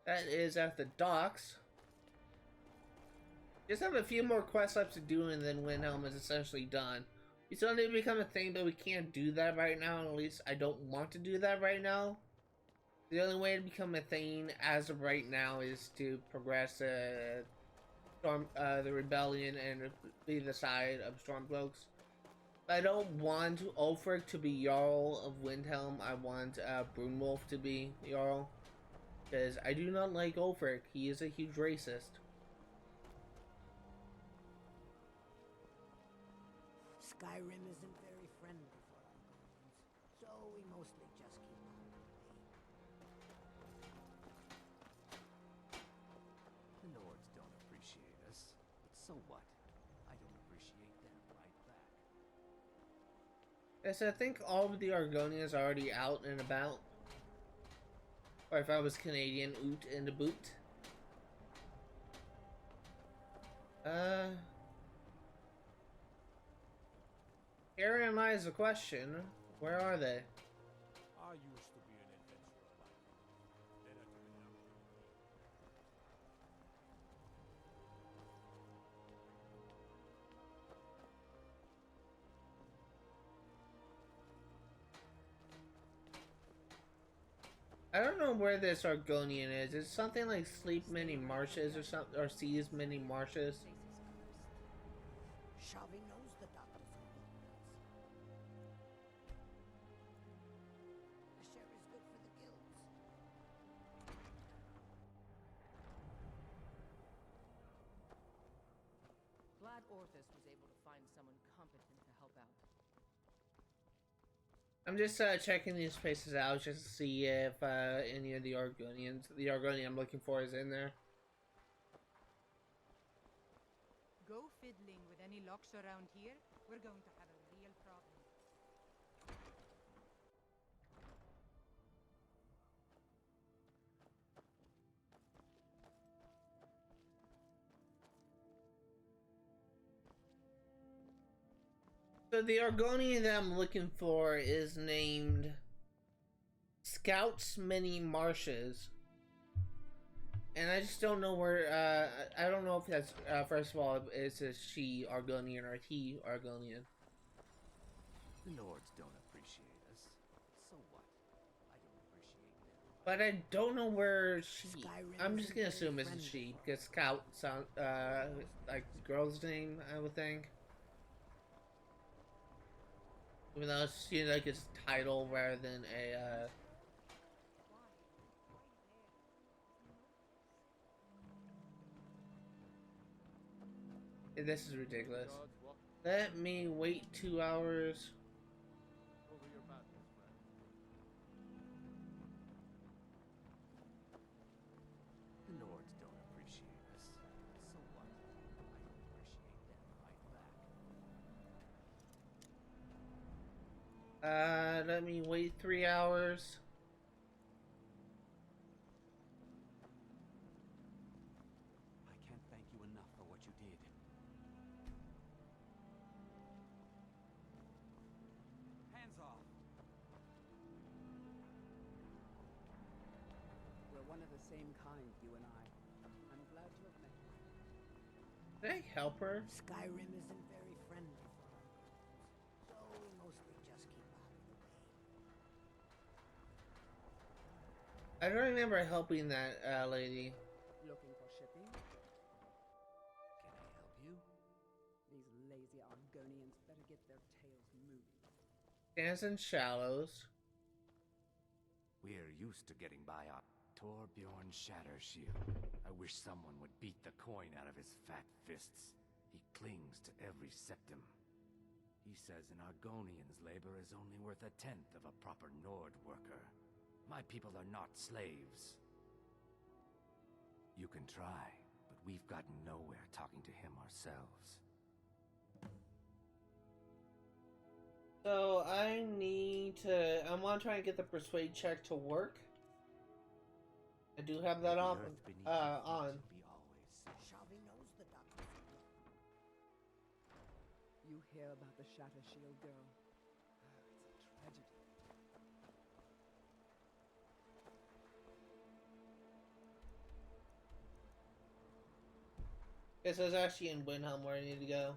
That is at the docks. Just have a few more quest left to do, and then Windhelm is essentially done. We still need to become a thing, but we can't do that right now. At least I don't want to do that right now. The only way to become a thing as of right now is to progress the rebellion and be the side of Stormcloaks. I don't want Ulfric to be Jarl of Windhelm. I want Brunwolf to be Jarl. Because I do not like Ulfric. He is a huge racist. Skyrim isn't very friendly for Argonians, so we mostly just keep out of the way. The Nords don't appreciate us, but so what? I don't appreciate them right back. Yes, I think all of the Argonians are already out and about. Or if I was Canadian, oot and a boot. Herein lies the question. Where are they? I used to be an adventurer like you. Then I took an arrow. I don't know where this Argonian is. It's something like Sleep-Many-Marshes or something, or Seas-Many-Marshes. Shahvee knows the doctors and wilderness. A share is good for the guilds. Glad Orthus was able to find someone competent to help out. I'm just checking these places out just to see if any of the Argonian I'm looking for is in there. Go fiddling with any locks around here, we're going to have a real problem. So the Argonian that I'm looking for is named Scouts-Many-Marshes. And I just don't know where, I don't know if that's, first of all, it's a she Argonian or he Argonian. The Nords don't appreciate us. So what? I don't appreciate them. But I don't know where she. Skyrim I'm just gonna isn't assume very it's a friendly she for because Scout sound like the girl's name, I would think. Even though it seems like it's a title rather than a This is ridiculous. Gods, walk Let me wait 2 hours. over your battles, friend. The Nords don't appreciate us. So what? I don't appreciate them right back. Let me wait 3 hours. I can't thank you enough for what you did. Hands off! We're one of the same kind, you and I. I'm glad to have met you. Did I help her? Skyrim isn't very friendly for Argonians, so we mostly just keep out of the way. I don't remember helping that lady. Looking for shipping? Can I help you? These lazy Argonians better get their tails moving. Dance in Shallows. We're used to getting by on Torbjorn Shattershield. I wish someone would beat the coin out of his fat fists. He clings to every septum. He says an Argonian's labor is only worth a tenth of a proper Nord worker. My people are not slaves. You can try, but we've gotten nowhere talking to him ourselves. So I want to try and get the persuade check to work. I do have that The on. earth beneath your feet On. will be always safe. Shahvee knows the doctors and wilderness. You hear about the Shattershield girl? It's a tragedy. Guess I was actually in Windhelm where I need to go.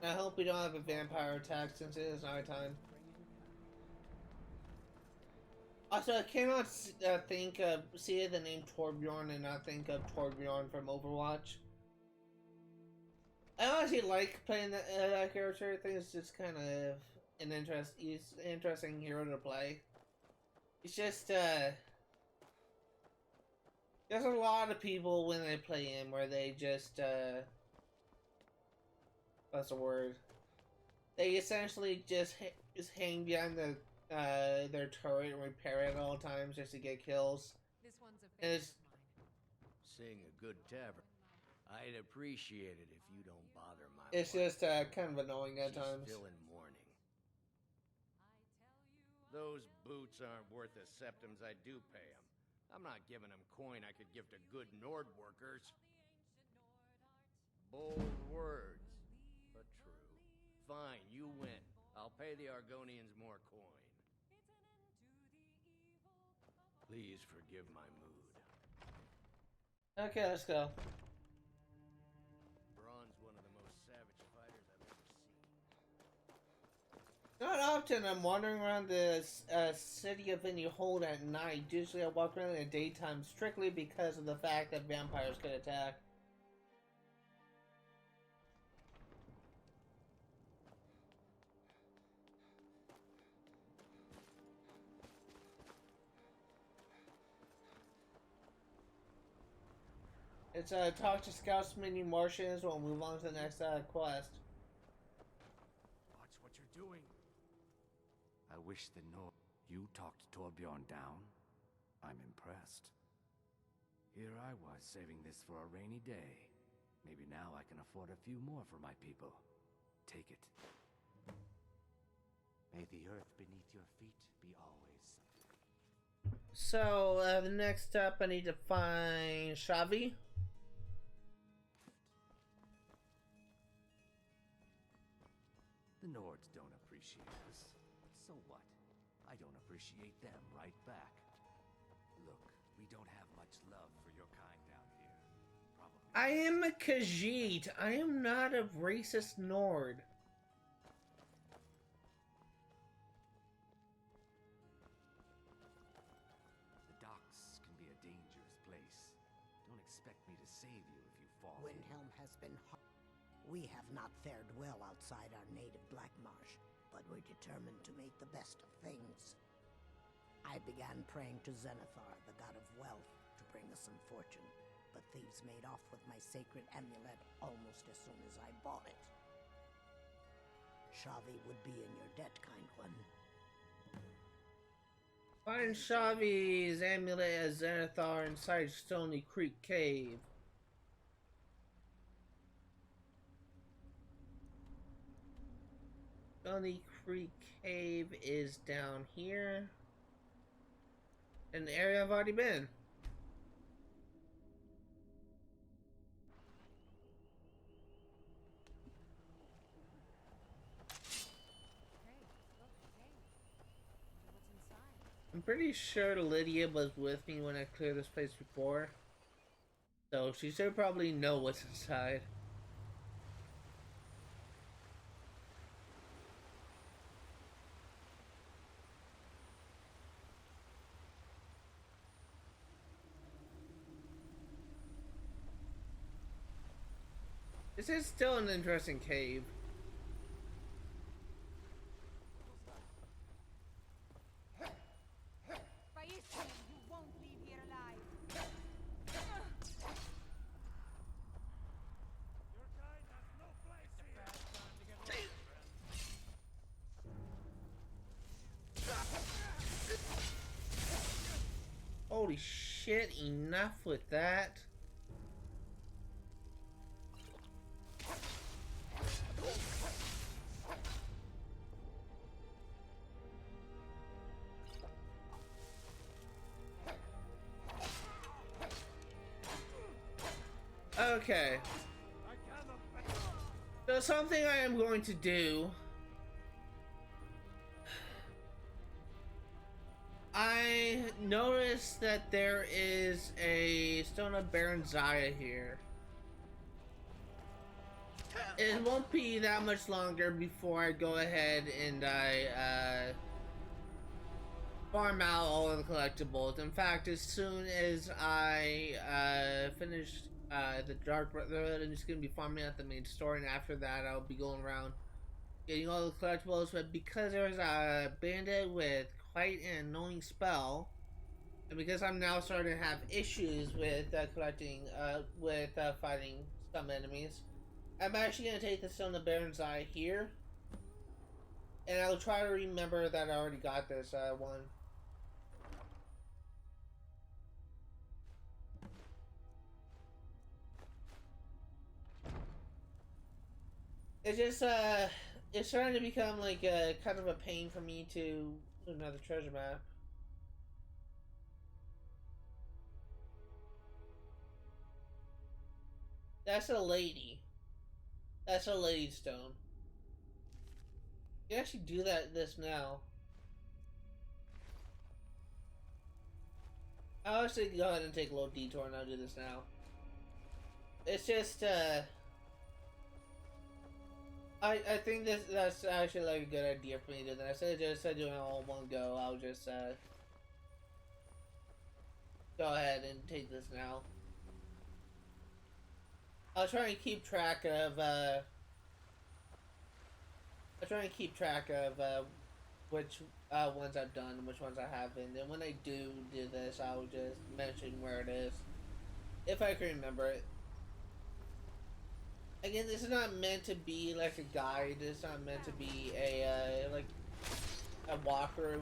I hope we don't have a vampire attack since it is nighttime. Also, I cannot see the name Torbjorn and not think of Torbjorn from Overwatch. I honestly like playing that character. I think it's just kind of an interesting hero to play. It's just, there's a lot of people when they play him where they just, what's the word? They essentially just hang behind their turret and repair it at all times just to get kills. This one's a And favorite it's, of mine. Sing a good tavern. I'd appreciate it if you don't bother my it's wife. just kind of annoying at She's times. still in mourning. Those boots aren't worth the septims I do pay them. I'm not giving them coin I could give to good Nord workers. Bold words, but true. Fine, you win. I'll pay the Argonians more coin. Please forgive my mood. Okay, let's go. Braun's one of the most savage fighters I've ever seen. Not often I'm wandering around the city of Any Hold at night. Usually I walk around in the daytime strictly because of the fact that vampires could attack. It's talk to Scouts-Many-Marshes. We'll move on to the next quest. Watch what you're doing. I wish the You talked Torbjorn down? I'm impressed. Here I was saving this for a rainy day. Maybe now I can afford a few more for my people. Take it. May the earth beneath your feet be always. So, the next step, I need to find Shahvee. The Nords don't appreciate us. So what? I don't appreciate them right back. Look, we don't have much love for your kind down here. Probably. I am a Khajiit. I am not a racist Nord. The docks can be a dangerous place. Don't expect me to save you if you fall in. Windhelm has been hard. We have not fared well outside our native Black Marsh, but we're determined to make the best of things. I began praying to Zenithar, the god of wealth, to bring us some fortune, but thieves made off with my sacred amulet almost as soon as I bought it. Shahvee would be in your debt, kind one. Find Shahvee's amulet as Zenithar inside Stony Creek Cave. Stony Creek Cave is down here. An area I've already been. What's inside? I'm pretty sure Lydia was with me when I cleared this place before. So she should probably know what's inside. This is still an interesting cave. Fri Skyrim, you won't leave here alive. Your kind has no place here. Holy shit, enough with that. Okay. So something I am going to do. I noticed that there is a stone of Barenziah here. it won't be that much longer before I go ahead and I farm out all of the collectibles. In fact, as soon as I finish the Dark Brotherhood, I'm just gonna be farming out the main story, and after that, I'll be going around getting all the collectibles. But because there's a bandit with quite an annoying spell, and because I'm now starting to have issues with fighting some enemies, I'm actually gonna take the Stone of Barenziah here, and I'll try to remember that I already got this one. It's just it's starting to become like a kind of a pain for me to do another treasure map. That's a lady. That's a lady stone. You can actually do this now. I'll actually go ahead and take a little detour and I'll do this now. It's just I think that's actually like a good idea for me to do that. Instead of just doing it all in one go, I'll just go ahead and take this now. I'll try and keep track of which ones I've done and which ones I haven't. And when I do this, I'll just mention where it is, if I can remember it. Again, this is not meant to be like a guide. It's not meant to be a like a walkthrough.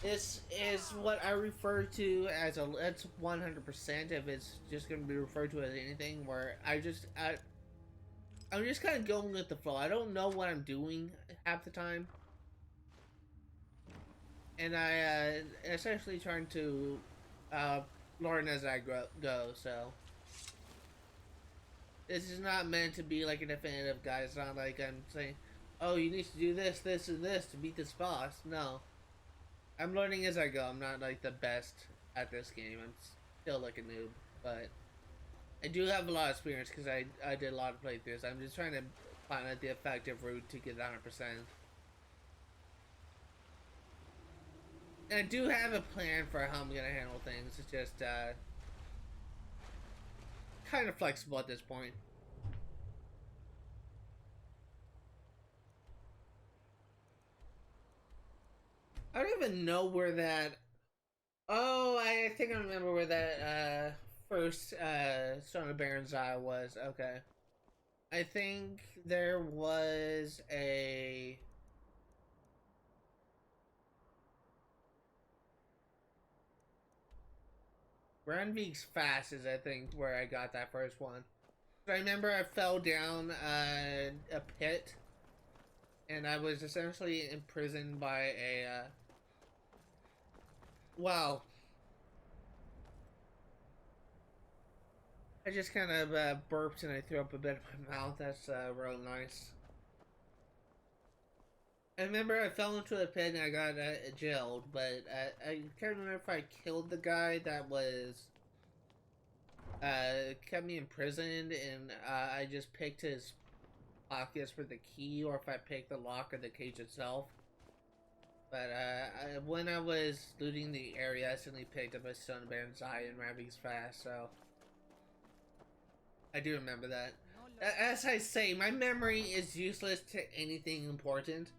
This is what I refer to as it's 100% if it's just going to be referred to as anything, where I'm just kind of going with the flow. I don't know what I'm doing half the time, and I essentially trying to learn as I go. So this is not meant to be like a definitive guide. It's not like I'm saying, oh, you need to do this, this, and this to beat this boss. No. I'm learning as I go. I'm not like the best at this game. I'm still like a noob, but I do have a lot of experience because I did a lot of playthroughs. I'm just trying to find like the effective route to get 100%. And I do have a plan for how I'm gonna handle things. It's just kind of flexible at this point. I don't even know where that... Oh, I think I remember where that first Stone of Barenziah was. Okay. I think there was a... Brandvik's Fast is, I think, where I got that first one. I remember I fell down a pit, and I was essentially imprisoned by a... Wow. I just kind of burped and I threw up a bit in my mouth. That's real nice. I remember I fell into a pit and I got jailed, but I can't remember if I killed the guy that was kept me imprisoned, and I just picked his pockets for the key, or if I picked the lock or the cage itself. But when I was looting the area, I suddenly picked up a Stone of Barenziah and Brandvik's Fast, so I do remember that. As I say, my memory is useless to anything important.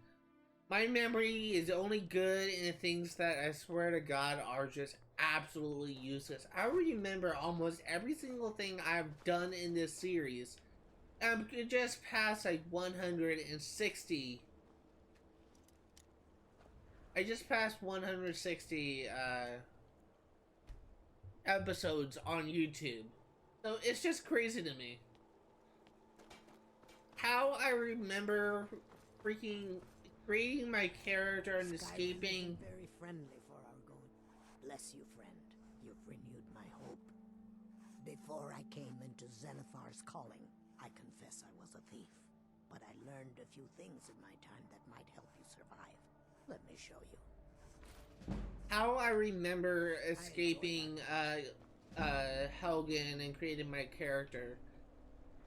My memory is only good in the things that I swear to God are just absolutely useless. I remember almost every single thing I've done in this series. I'm just past like 160. I just passed 160 episodes on YouTube. So it's just crazy to me how I remember freaking creating my character and escaping. Very friendly for our going. Bless you, friend. You've renewed my hope. Before I came into Zenithar's calling, I confess I was a thief, but I learned a few things in my time that might help you survive. Let me show you. How I remember escaping Helgen and creating my character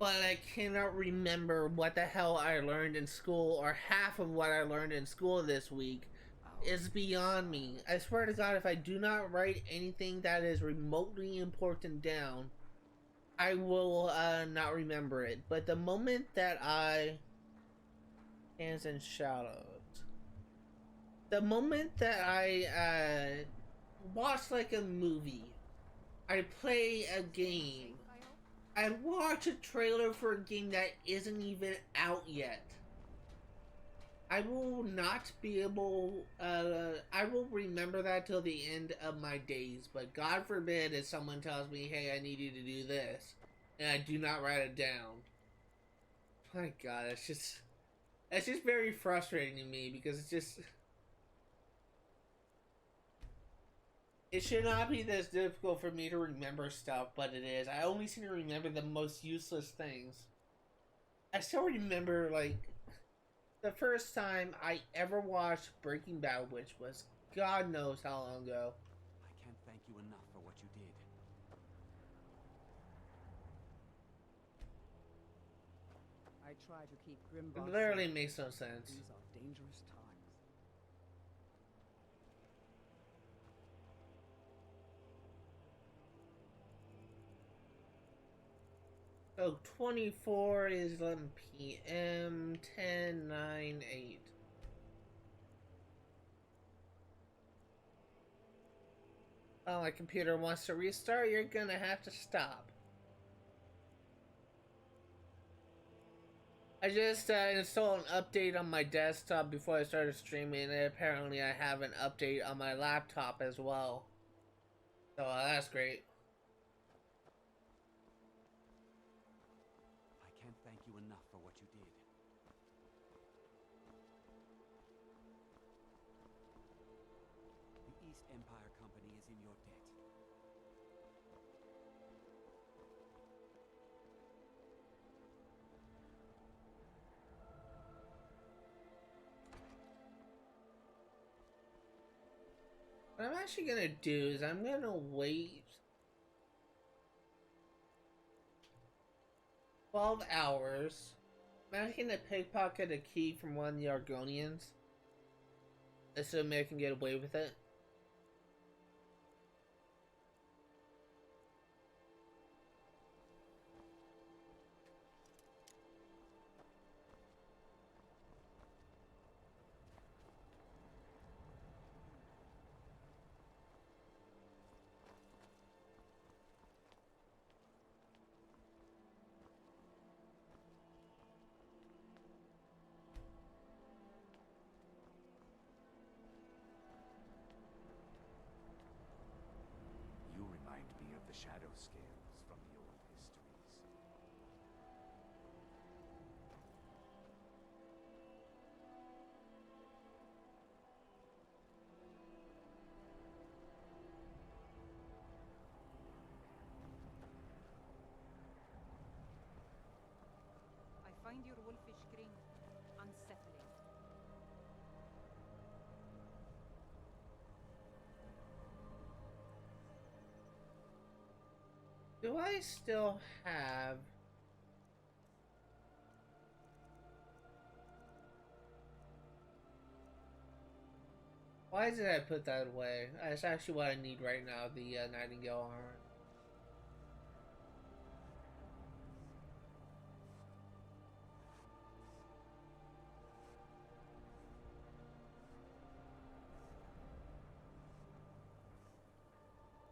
but I cannot remember what the hell I learned in school, or half of what I learned in school this week is beyond me. I swear to God, if I do not write anything that is remotely important down, I will not remember it. But the moment that I... Hands and shadows. The moment that I watch like a movie, I play a game, I watch a trailer for a game that isn't even out yet, I will not be able, I will remember that till the end of my days, but God forbid if someone tells me, hey, I need you to do this, and I do not write it down. My God, it's just very frustrating to me, because it's just... It should not be this difficult for me to remember stuff, but it is. I only seem to remember the most useless things. I still remember, like, the first time I ever watched Breaking Bad, which was God knows how long ago. I can't thank you enough for what you did. I try to keep It Grimbock literally safe. makes no sense. These are dangerous times. So 24 is 11 p.m. 10, 9, 8. Oh, my computer wants to restart. You're gonna have to stop. I just installed an update on my desktop before I started streaming, and apparently I have an update on my laptop as well. So that's great. I can't thank you enough for what you did. The East Empire Company is in your debt. What I'm actually gonna do is I'm gonna wait 12 hours. I'm actually gonna pickpocket a key from one of the Argonians, assuming I can get away with it. You remind me of the shadow scales from the old histories. I find your wolfish grin unsettling. Do I still have... Why did I put that away? That's actually what I need right now, the Nightingale armor.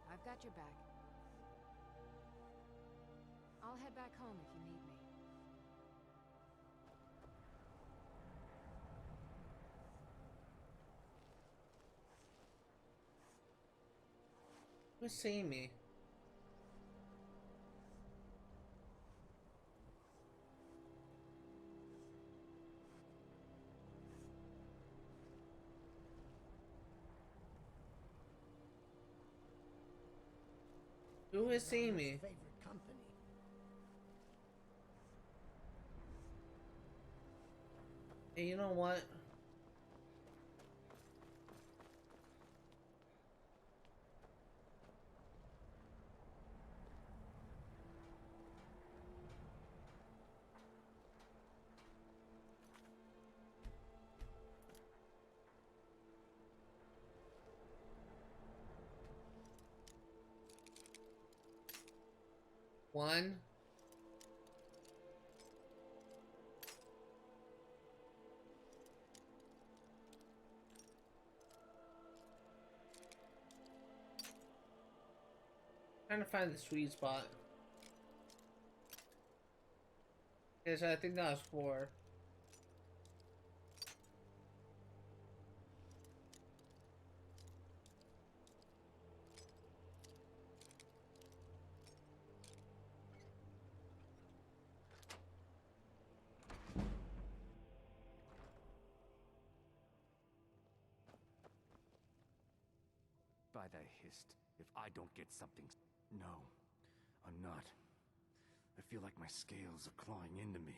I've got your back. I'll head back home if you need me. Who's seeing me? Who is seeing me? Favorite company. Hey, you know what? One. Trying to find the sweet spot. Yes, I think that was 4. By the hist, if I don't get something... No, I'm not. I feel like my scales are clawing into me.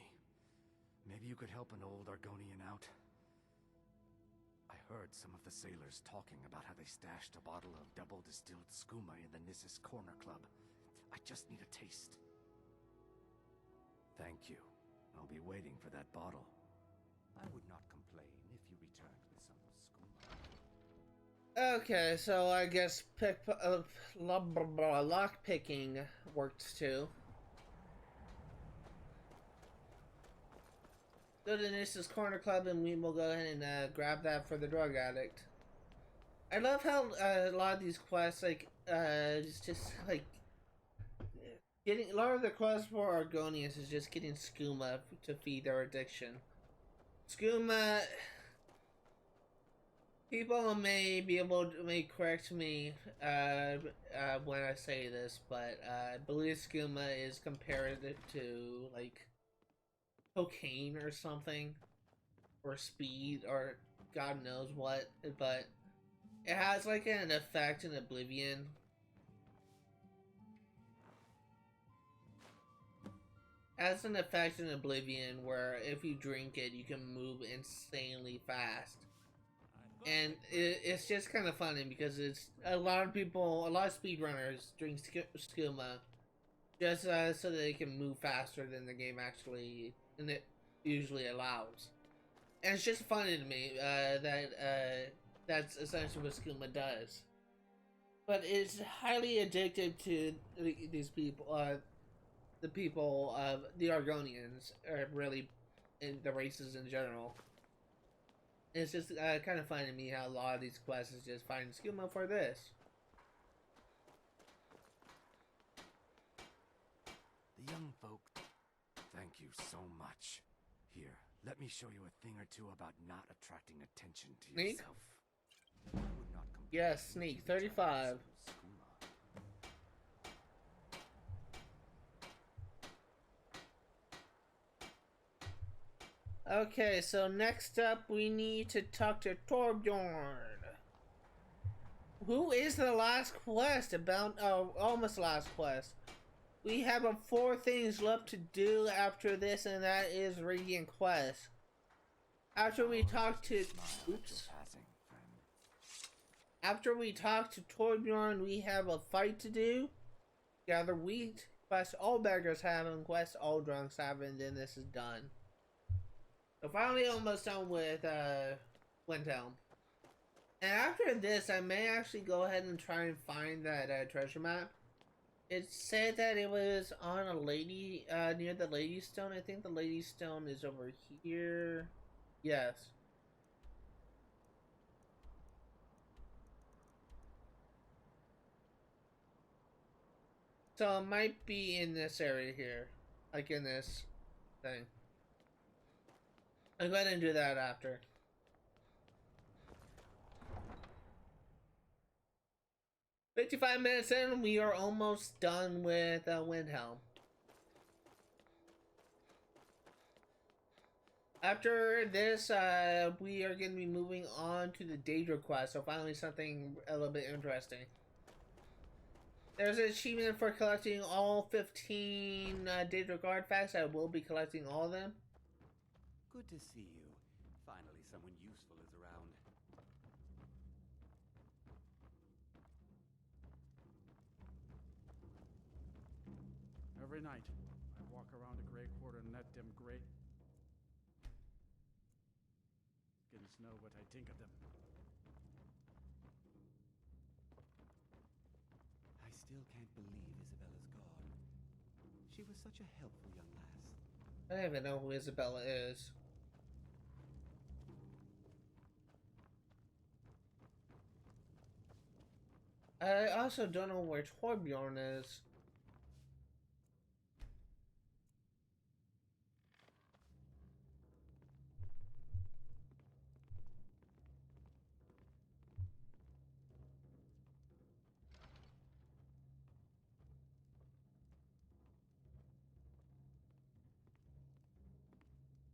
Maybe you could help an old Argonian out? I heard some of the sailors talking about how they stashed a bottle of double-distilled skooma in the Nissus Corner Club. I just need a taste. Thank you. I'll be waiting for that bottle. I would not complain if you returned with some skooma. Okay, so I guess lock picking works too. Go to Nissus Corner Club and we will go ahead and grab that for the drug addict. I love how a lot of these quests, like, it's just like getting a lot of the quests for Argonians is just getting skooma to feed their addiction. Skooma. People may be able to correct me when I say this, but I believe skooma is compared to like cocaine or something, or speed, or God knows what. But it has like an effect in Oblivion. Has an effect in Oblivion where if you drink it, you can move insanely fast. And it's just kind of funny because it's a lot of speedrunners drink skooma just so they can move faster than the game actually and it usually allows. And it's just funny to me that that's essentially what skooma does. But it's highly addictive to these people, the Argonians, or really in the races in general. It's just kind of funny to me how a lot of these quests is just finding skooma for this. The young folk, thank you so much. Here, let me show you a thing or two about not attracting attention to Sneak? yourself. I would not complain Yes, sneak, if you tried 35. some skooma. Okay, so next up we need to talk to Torbjorn. Who is the last quest about? Oh, almost last quest. We have 4 things left to do after this, and that is Radiant Quest. After we talk to... Oops. After we talk to Torbjorn, we have a fight to do. Gather wheat. Quest all beggars have, and quest all drunks have, and then this is done. So finally almost done with Windhelm. And after this, I may actually go ahead and try and find that treasure map. It said that it was on a lady, near the Lady Stone. I think the Lady Stone is over here. Yes. So it might be in this area here. Like in this thing. I'll go ahead and do that after. "55 minutes in, we are almost done with Windhelm. After this, we are going to be moving on to the Daedra quest, so finally something a little bit interesting. There's an achievement for collecting all 15 Daedric artifacts. I will be collecting all of them. Good to see you. Finally, someone useful is around. Every night, I walk around a gray quarter and that dim gray. Goodness know what I think of them. I still can't believe Isabella's gone. She was such a helpful young lass. I don't even know who Isabella is. I also don't know where Torbjorn is.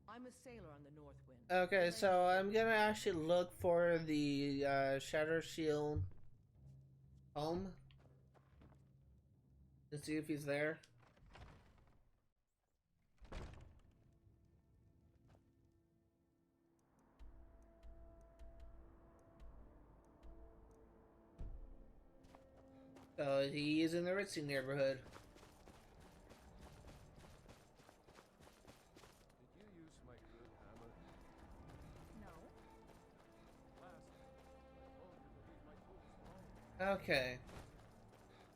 I'm a sailor on the North Wind. Okay, so I'm gonna actually look for the Shatter Shield home to see if he's there. So he is in the Ritzy neighborhood. Did you use my good hammer? No. Last, I told you to leave my tools alone. Okay.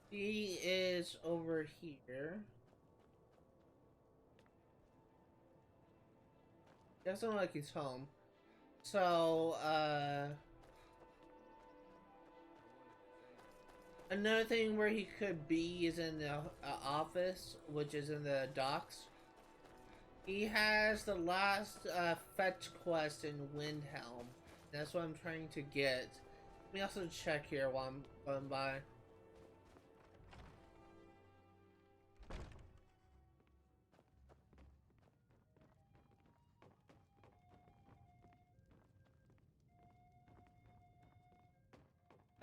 He is over here. Doesn't look like he's home. So, another thing where he could be is in the office, which is in the docks. He has the last fetch quest in Windhelm. That's what I'm trying to get. Let me also check here while I'm going by.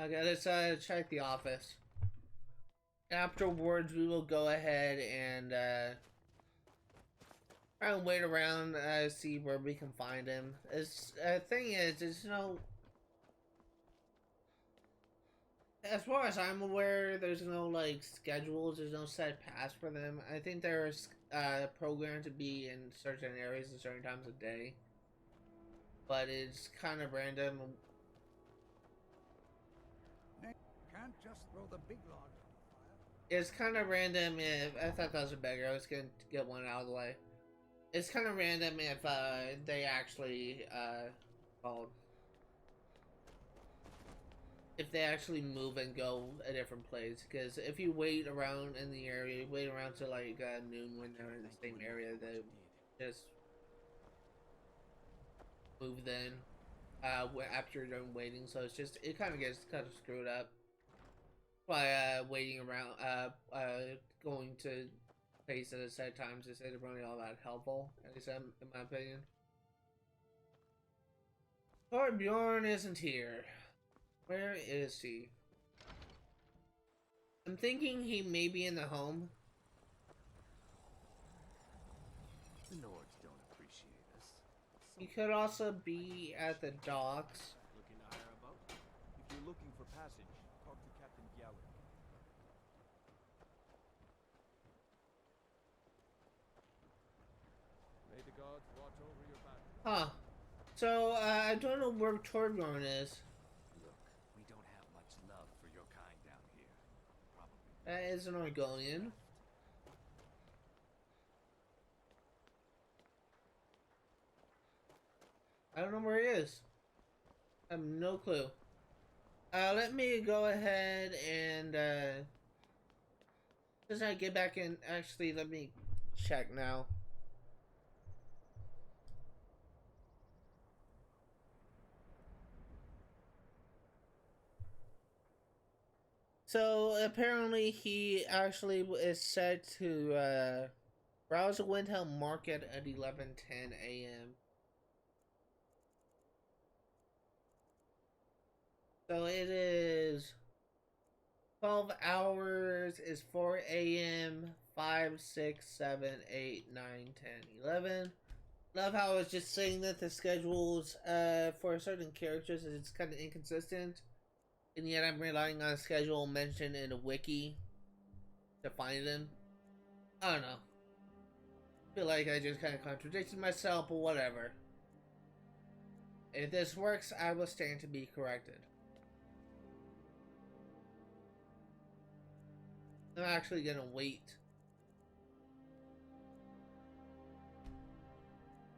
Okay, let's check the office. Afterwards, we will go ahead and try and wait around, see where we can find him. It's thing is, there's no. As far as I'm aware, there's no like schedules. There's no set pass for them. I think there's programmed to be in certain areas at certain times of day, but it's kind of random. Can't just throw the big logs on the fire. It's kind of random if I thought that was a beggar. I was gonna get one out of the way. It's kind of random if they actually called if they actually move and go a different place. Because if you wait around in the area, wait around to like noon when they're in the same area, they just move then after you're done waiting. So it's just it kind of gets kind of screwed up by waiting around, going to place at a set times isn't really all that helpful, at least in my opinion. Torbjorn isn't here. Where is he? I'm thinking he may be in the home. The Nords don't appreciate us. He could also be at the docks. Looking to hire a boat? If you're looking for passage, talk to Captain Gallagher. May the gods watch over your back. Huh. So, I don't know where Torbjorn is. Look, we don't have much love for your kind down here. Probably. That is an Argonian. I don't know where he is. I have no clue. Let me go ahead and, since I get back in, actually, let me check now. So, apparently he actually is set to, browse the Windhelm Market at 11:10 a.m. So it is 12 hours is 4 a.m., 5, 6, 7, 8, 9, 10, 11. Love how it's just saying that the schedules for certain characters is kind of inconsistent. And yet I'm relying on a schedule mentioned in a wiki to find them. I don't know. I feel like I just kind of contradicted myself, but whatever. If this works, I will stand to be corrected. I'm actually gonna wait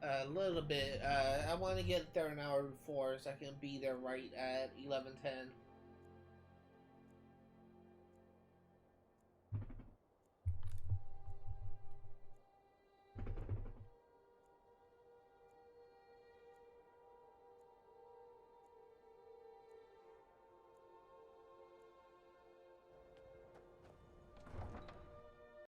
A little bit. I want to get there an hour before so I can be there right at 11:10.